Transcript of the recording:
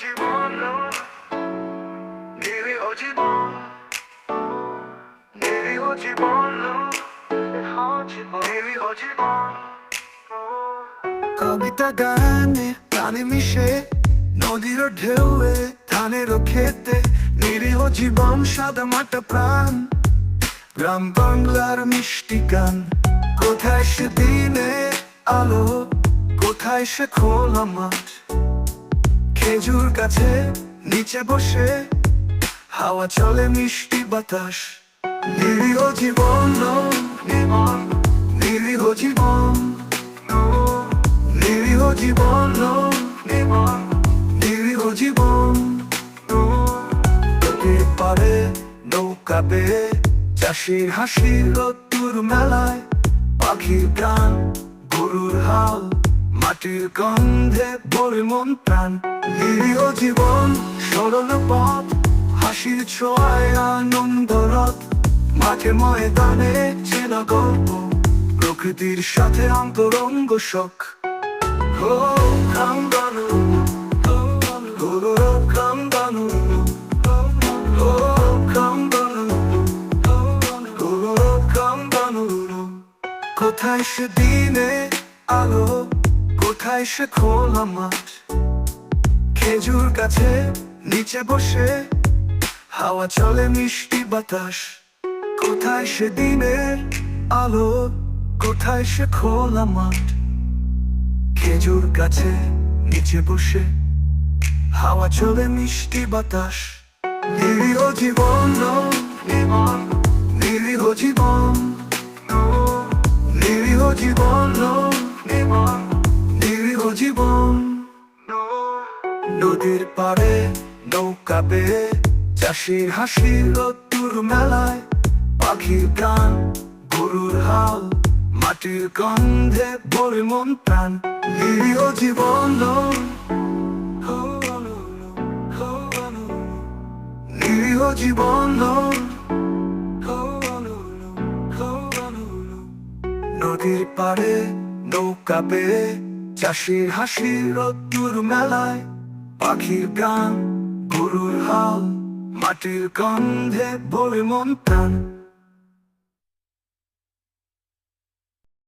জীবন, নিরীহ জীবন, নিরীহ জীবন, নিরীহ জীবন। কবিতা গানে প্রাণে মিশে, নদীর ঢেউয়ে ধানের খেতে, নিরীহ জীবন সাদা মাটা প্রাণ, গ্রাম বাংলার মিষ্টি গান। কোথায় সে দিনের আলো, কোথায় সে খোলা মাঠ, খেজুর গাছে নিচে বসে হাওয়া চলে মিষ্টি বাতাস। নিরীহ জীবন, নিরীহ জীবন, নিরীহ জীবন, নিরীহ জীবন। নদীর পাড়ে নৌকা বেয়ে চাষির হাসি, রোদ্দুর মেলায় পাখির গান, গরুর হাল, মাটির গন্ধে ভরে মন প্রাণ। নিরীহ জীবন, সরল পথ, হাসির ছোঁয়ায় আনন্দ রথ, মাঠে ময়দানে চেনা গল্প, প্রকৃতির সাথে অন্তরঙ্গ শখ। ও কামদানু, ও কামদানু, ও কামদানু, ও কামদানু। কোথায় সে দিনের আলো, কোথায় সে খোলা মাঠ, খেজুর গাছে নিচে বসে হাওয়া চলে মিষ্টি বাতাস। কোথায় সে দিনের আলো, কোথায় সে খোলা মাঠ, খেজুর গাছে নিচে বসে হাওয়া চলে মিষ্টি বাতাস। নিরীহ জীবন, নিরীহ জীবন, নিরীহ জীবন, নিরীহ জীবন। নদীর পাড়ে নৌকা বেয়ে চাষির হাসি, রোদ্দুর মেলায় পাখির গান, গরুর হাল, মাটির গন্ধে ভরে মন প্রাণ। নিরীহ জীবন, নিরীহ জীবন, নদীর পাড়ে নৌকা বেয়ে চাষির হাসি, রোদ্দুর মেলায় পাখির গান, গরুর হাল, মাটির গন্ধে ভরে মন প্রাণ।